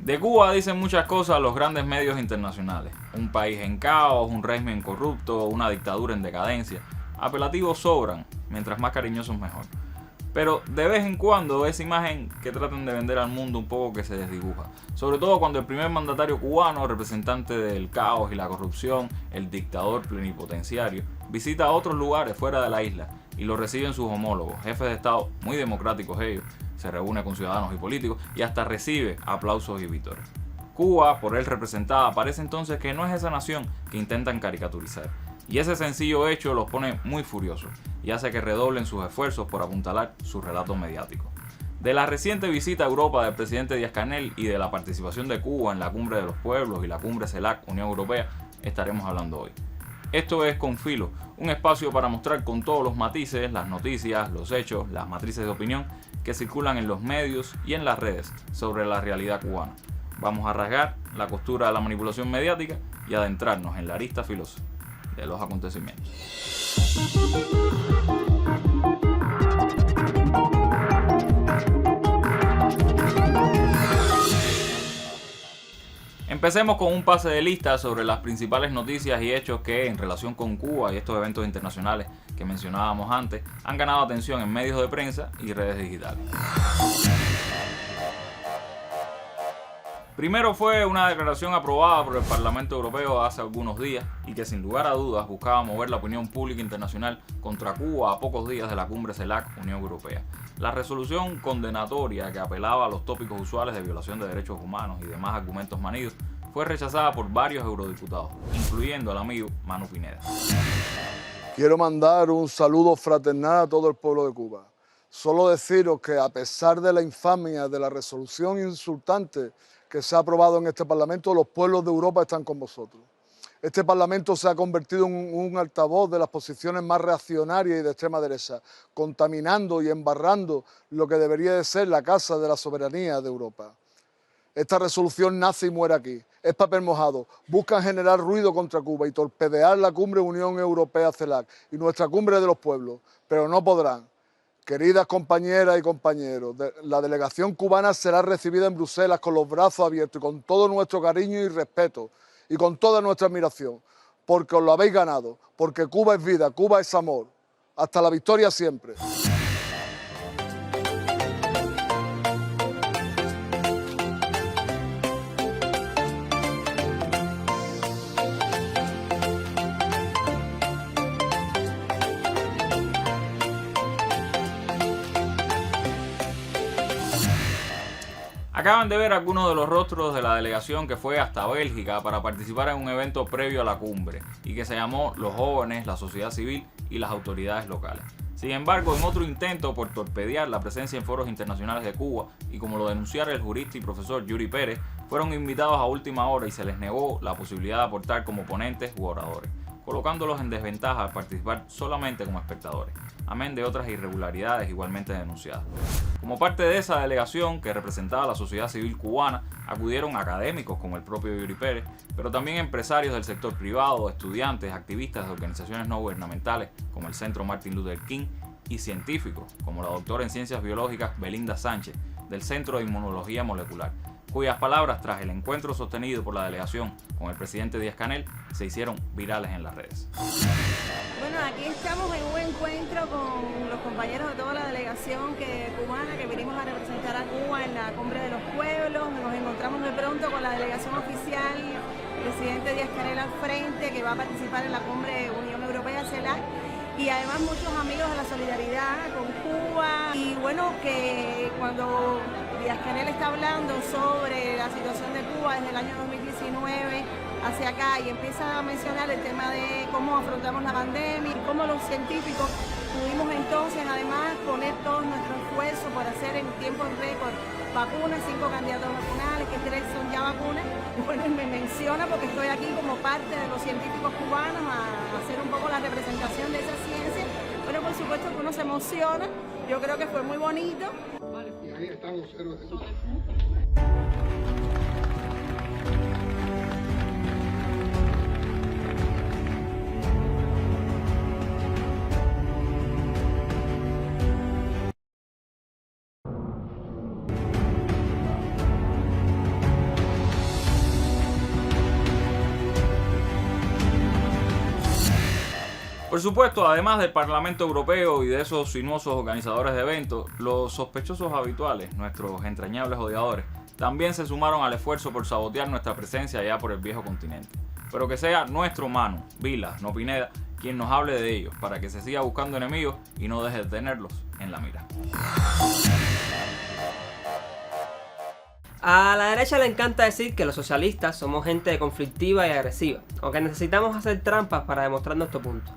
De Cuba dicen muchas cosas los grandes medios internacionales. Un país en caos, un régimen corrupto, una dictadura en decadencia. Apelativos sobran, mientras más cariñosos mejor. Pero de vez en cuando esa imagen que tratan de vender al mundo un poco que se desdibuja. Sobre todo cuando el primer mandatario cubano, representante del caos y la corrupción, el dictador plenipotenciario, visita otros lugares fuera de la isla y lo reciben sus homólogos, jefes de Estado muy democráticos ellos, se reúne con ciudadanos y políticos y hasta recibe aplausos y vítores. Cuba, por él representada, parece entonces que no es esa nación que intentan caricaturizar. Y ese sencillo hecho los pone muy furiosos y hace que redoblen sus esfuerzos por apuntalar su relato mediático. De la reciente visita a Europa del presidente Díaz-Canel y de la participación de Cuba en la Cumbre de los Pueblos y la Cumbre CELAC Unión Europea estaremos hablando hoy. Esto es Con Filo, un espacio para mostrar con todos los matices las noticias, los hechos, las matrices de opinión que circulan en los medios y en las redes sobre la realidad cubana. Vamos a rasgar la costura de la manipulación mediática y adentrarnos en la arista filosa de los acontecimientos. Empecemos con un pase de lista sobre las principales noticias y hechos que, en relación con Cuba y estos eventos internacionales que mencionábamos antes, han ganado atención en medios de prensa y redes digitales. Primero fue una declaración aprobada por el Parlamento Europeo hace algunos días y que sin lugar a dudas buscaba mover la opinión pública internacional contra Cuba a pocos días de la cumbre CELAC Unión Europea. La resolución condenatoria que apelaba a los tópicos usuales de violación de derechos humanos y demás argumentos manidos fue rechazada por varios eurodiputados, incluyendo al amigo Manu Pineda. Quiero mandar un saludo fraternal a todo el pueblo de Cuba. Solo deciros que a pesar de la infamia de la resolución insultante que se ha aprobado en este Parlamento, los pueblos de Europa están con vosotros. Este Parlamento se ha convertido en un altavoz de las posiciones más reaccionarias y de extrema derecha, contaminando y embarrando lo que debería de ser la casa de la soberanía de Europa. Esta resolución nace y muere aquí. Es papel mojado. Buscan generar ruido contra Cuba y torpedear la cumbre Unión Europea-CELAC y nuestra cumbre de los pueblos, pero no podrán. Queridas compañeras y compañeros, la delegación cubana será recibida en Bruselas con los brazos abiertos y con todo nuestro cariño y respeto y con toda nuestra admiración, porque os lo habéis ganado, porque Cuba es vida, Cuba es amor. Hasta la victoria siempre. Acaban de ver algunos de los rostros de la delegación que fue hasta Bélgica para participar en un evento previo a la cumbre y que se llamó Los Jóvenes, la Sociedad Civil y las Autoridades Locales. Sin embargo, en otro intento por torpedear la presencia en foros internacionales de Cuba y como lo denunciara el jurista y profesor Yuri Pérez, fueron invitados a última hora y se les negó la posibilidad de aportar como ponentes u oradores, colocándolos en desventaja al participar solamente como espectadores, amén de otras irregularidades igualmente denunciadas. Como parte de esa delegación que representaba a la sociedad civil cubana, acudieron académicos como el propio Yuri Pérez, pero también empresarios del sector privado, estudiantes, activistas de organizaciones no gubernamentales como el Centro Martin Luther King y científicos como la doctora en Ciencias Biológicas Belinda Sánchez del Centro de Inmunología Molecular, cuyas palabras tras el encuentro sostenido por la delegación con el presidente Díaz-Canel se hicieron virales en las redes. Bueno, aquí estamos en un encuentro con los compañeros de toda la delegación cubana que venimos a representar a Cuba en la Cumbre de los Pueblos. Nos encontramos de pronto con la delegación oficial, el presidente Díaz-Canel al frente, que va a participar en la Cumbre Unión Europea-CELAC, y además muchos amigos de la solidaridad con Cuba. Y bueno, que cuando Díaz-Canel está hablando sobre la situación de Cuba desde el año 2019 hacia acá y empieza a mencionar el tema de cómo afrontamos la pandemia y cómo los científicos pudimos entonces además poner todo nuestro esfuerzo por hacer en tiempo récord vacunas, 5 candidatos vacunales, que 3 son ya vacunas. Bueno, me menciona porque estoy aquí como parte de los científicos cubanos a hacer un poco la representación de esa ciencia. Bueno, por supuesto que uno se emociona, yo creo que fue muy bonito. Y ahí están los héroes de Cuba. Por supuesto, además del Parlamento Europeo y de esos sinuosos organizadores de eventos, los sospechosos habituales, nuestros entrañables odiadores, también se sumaron al esfuerzo por sabotear nuestra presencia allá por el viejo continente. Pero que sea nuestro Manu, Vila, no Pineda, quien nos hable de ellos, para que se siga buscando enemigos y no deje de tenerlos en la mira. A la derecha le encanta decir que los socialistas somos gente conflictiva y agresiva, o que necesitamos hacer trampas para demostrar nuestro punto.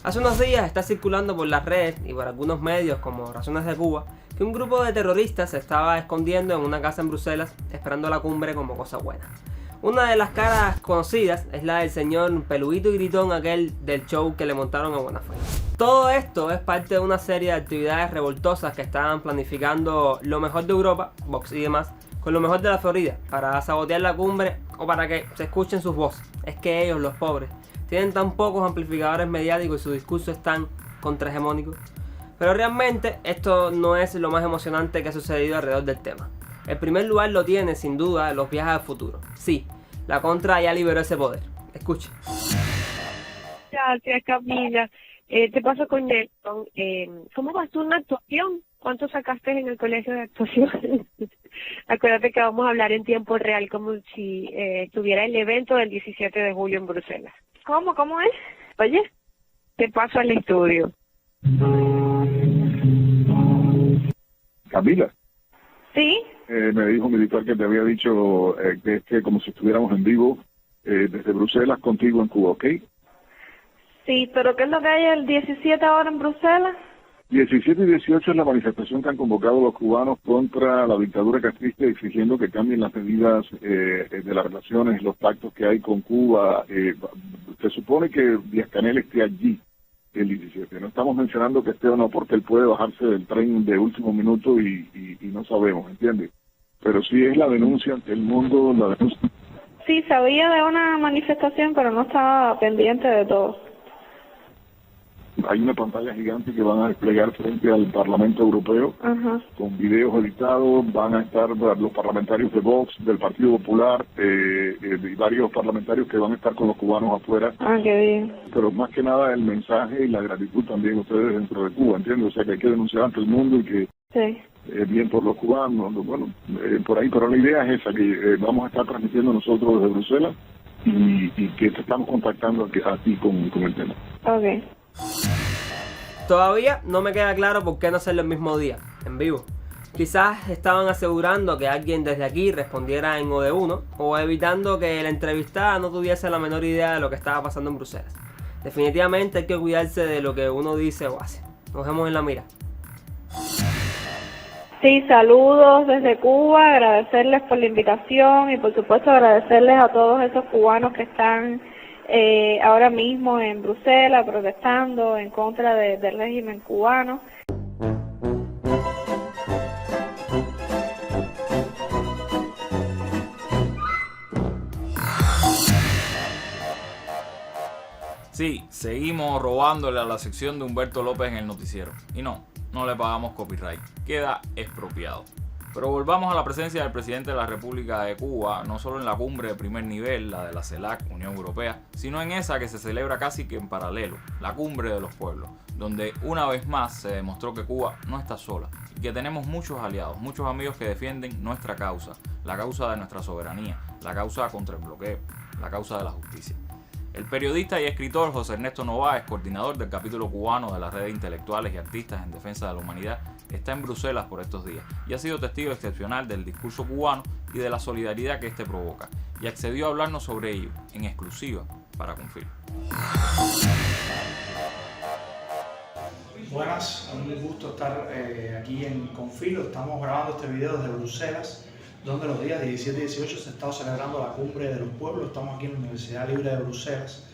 Hace unos días está circulando por las redes y por algunos medios como Razones de Cuba que un grupo de terroristas se estaba escondiendo en una casa en Bruselas esperando la cumbre como cosa buena. Una de las caras conocidas es la del señor peludito y gritón aquel del show que le montaron a Buenafuente. Todo esto es parte de una serie de actividades revoltosas que estaban planificando lo mejor de Europa, Vox y demás, con lo mejor de la Florida, para sabotear la cumbre o para que se escuchen sus voces. Es que ellos, los pobres, tienen tan pocos amplificadores mediáticos y su discurso es tan contrahegemónico. Pero realmente esto no es lo más emocionante que ha sucedido alrededor del tema. El primer lugar lo tiene sin duda los viajes al futuro. Sí, la contra ya liberó ese poder. Escuche. Gracias, Camila. Te paso con Nelson. ¿Cómo vas tú en la actuación? ¿Cuánto sacaste en el colegio de actuación? Acuérdate que vamos a hablar en tiempo real, como si tuviera el evento del 17 de julio en Bruselas. ¿Cómo? ¿Cómo es? Oye, te paso al estudio. Camila. ¿Sí? Me dijo militar que te había dicho que es que como si estuviéramos en vivo desde Bruselas contigo en Cuba, ¿ok? Sí, pero ¿qué es lo que hay el 17 ahora en Bruselas? 17 y 18 es la manifestación que han convocado los cubanos contra la dictadura castrista, exigiendo que cambien las medidas de las relaciones, los pactos que hay con Cuba. Se supone que Díaz-Canel esté allí el 17. No estamos mencionando que esté o no, porque él puede bajarse del tren de último minuto y no sabemos, ¿entiendes? Pero sí es la denuncia ante el mundo, la denuncia. Sí, sabía de una manifestación, pero no estaba pendiente de todo. Hay una pantalla gigante que van a desplegar frente al Parlamento Europeo, con videos editados. Van a estar los parlamentarios de Vox, del Partido Popular, y varios parlamentarios que van a estar con los cubanos afuera. Ah, qué bien. Pero más que nada el mensaje y la gratitud también ustedes dentro de Cuba, ¿entiendes? O sea que hay que denunciar ante el mundo y que sí. Bien por los cubanos, bueno, por ahí. Pero la idea es esa, que vamos a estar transmitiendo nosotros desde Bruselas y que te estamos contactando a ti con el tema. Ok. Todavía no me queda claro por qué no hacerlo el mismo día, en vivo. Quizás estaban asegurando que alguien desde aquí respondiera en OD1 o evitando que la entrevistada no tuviese la menor idea de lo que estaba pasando en Bruselas. Definitivamente hay que cuidarse de lo que uno dice o hace. Nos vemos en la mira. Sí, saludos desde Cuba, agradecerles por la invitación y por supuesto agradecerles a todos esos cubanos que están ahora mismo en Bruselas protestando en contra del régimen cubano. Sí, seguimos robándole a la sección de Humberto López en el noticiero. Y no le pagamos copyright. Queda expropiado. Pero volvamos a la presencia del presidente de la República de Cuba, no solo en la cumbre de primer nivel, la de la CELAC, Unión Europea, sino en esa que se celebra casi que en paralelo, la cumbre de los pueblos, donde una vez más se demostró que Cuba no está sola y que tenemos muchos aliados, muchos amigos que defienden nuestra causa, la causa de nuestra soberanía, la causa contra el bloqueo, la causa de la justicia. El periodista y escritor José Ernesto Nováez, coordinador del capítulo cubano de la red de intelectuales y artistas en defensa de la humanidad, está en Bruselas por estos días y ha sido testigo excepcional del discurso cubano y de la solidaridad que este provoca, y accedió a hablarnos sobre ello, en exclusiva, para Confil. Buenas, un gusto estar aquí en Confil. Estamos grabando este video desde Bruselas, donde los días 17 y 18 se está celebrando la cumbre de los pueblos. Estamos aquí en la Universidad Libre de Bruselas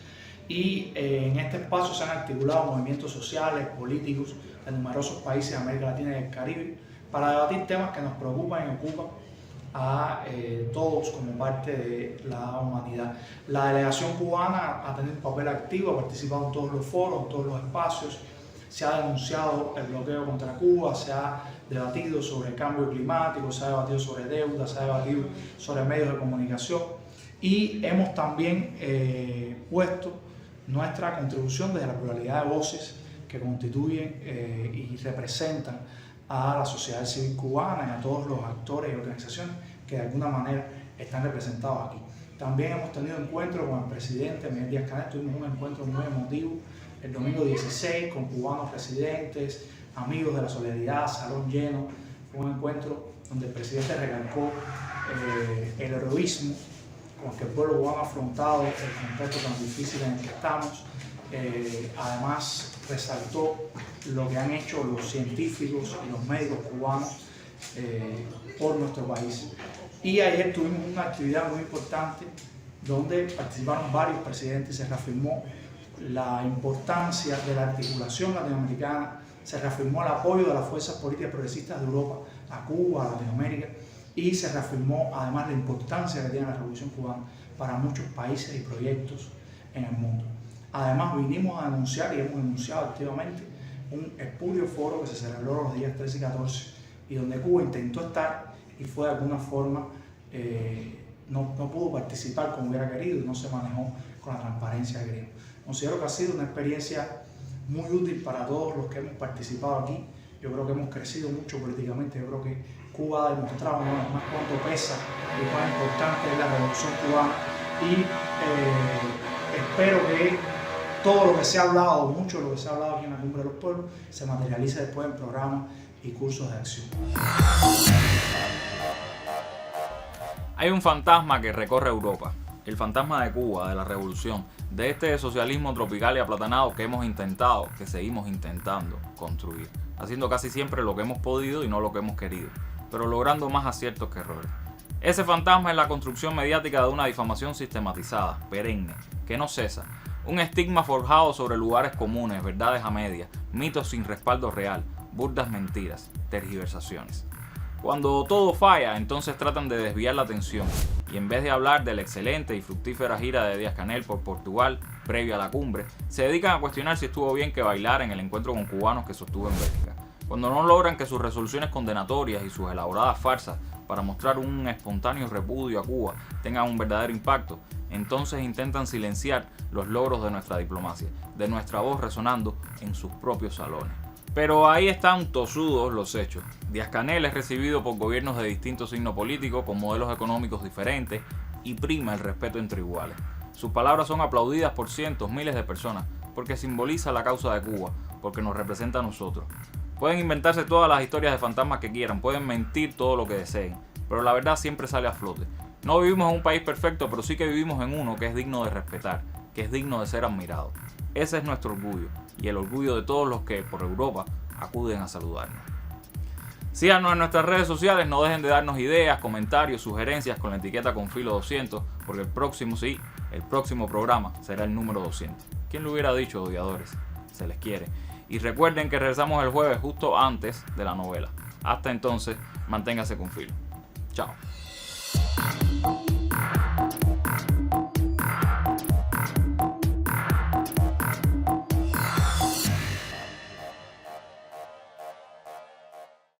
y en este espacio se han articulado movimientos sociales, políticos de numerosos países de América Latina y el Caribe para debatir temas que nos preocupan y ocupan a todos como parte de la humanidad. La delegación cubana ha tenido un papel activo, ha participado en todos los foros, en todos los espacios. Se ha denunciado el bloqueo contra Cuba, se ha debatido sobre el cambio climático, se ha debatido sobre deuda, se ha debatido sobre medios de comunicación y hemos también puesto nuestra contribución desde la pluralidad de voces que constituyen y representan a la sociedad civil cubana y a todos los actores y organizaciones que de alguna manera están representados aquí. También hemos tenido encuentros con el presidente Miguel Díaz-Canel, tuvimos un encuentro muy emotivo el domingo 16 con cubanos residentes, amigos de la solidaridad, salón lleno. Fue un encuentro donde el presidente recalcó el heroísmo con que el pueblo cubano ha afrontado el contexto tan difícil en el que estamos. Además, resaltó lo que han hecho los científicos y los médicos cubanos por nuestro país. Y ayer tuvimos una actividad muy importante donde participaron varios presidentes y se reafirmó la importancia de la articulación latinoamericana, se reafirmó el apoyo de las fuerzas políticas progresistas de Europa a Cuba, a Latinoamérica, y se reafirmó además la importancia que tiene la Revolución Cubana para muchos países y proyectos en el mundo. Además, vinimos a denunciar y hemos denunciado activamente un espurio foro que se celebró los días 13 y 14 y donde Cuba intentó estar y fue de alguna forma, no pudo participar como hubiera querido y no se manejó con la transparencia que queríamos. Considero que ha sido una experiencia muy útil para todos los que hemos participado aquí. Yo creo que hemos crecido mucho políticamente. Yo creo que Cuba ha demostrado una vez más cuánto pesa y cuán importante es la revolución cubana. Y espero que todo lo que se ha hablado, mucho de lo que se ha hablado aquí en la Cumbre de los Pueblos, se materialice después en programas y cursos de acción. Hay un fantasma que recorre Europa, el fantasma de Cuba, de la revolución, de este socialismo tropical y aplatanado que hemos intentado, que seguimos intentando construir, haciendo casi siempre lo que hemos podido y no lo que hemos querido, pero logrando más aciertos que errores. Ese fantasma es la construcción mediática de una difamación sistematizada, perenne, que no cesa, un estigma forjado sobre lugares comunes, verdades a medias, mitos sin respaldo real, burdas mentiras, tergiversaciones. Cuando todo falla, entonces tratan de desviar la atención y en vez de hablar de la excelente y fructífera gira de Díaz-Canel por Portugal previa a la cumbre, se dedican a cuestionar si estuvo bien que bailara en el encuentro con cubanos que sostuvo en Bélgica. Cuando no logran que sus resoluciones condenatorias y sus elaboradas farsas para mostrar un espontáneo repudio a Cuba tengan un verdadero impacto, entonces intentan silenciar los logros de nuestra diplomacia, de nuestra voz resonando en sus propios salones. Pero ahí están tosudos los hechos. Díaz-Canel es recibido por gobiernos de distinto signo político con modelos económicos diferentes y prima el respeto entre iguales. Sus palabras son aplaudidas por cientos, miles de personas porque simboliza la causa de Cuba, porque nos representa a nosotros. Pueden inventarse todas las historias de fantasmas que quieran, pueden mentir todo lo que deseen, pero la verdad siempre sale a flote. No vivimos en un país perfecto, pero sí que vivimos en uno que es digno de respetar, que es digno de ser admirado. Ese es nuestro orgullo y el orgullo de todos los que por Europa acuden a saludarnos. Síganos en nuestras redes sociales, no dejen de darnos ideas, comentarios, sugerencias con la etiqueta Confilo 200, porque el próximo programa será el número 200. ¿Quién lo hubiera dicho, odiadores? Se les quiere. Y recuerden que regresamos el jueves justo antes de la novela. Hasta entonces, manténgase con filo. Chao.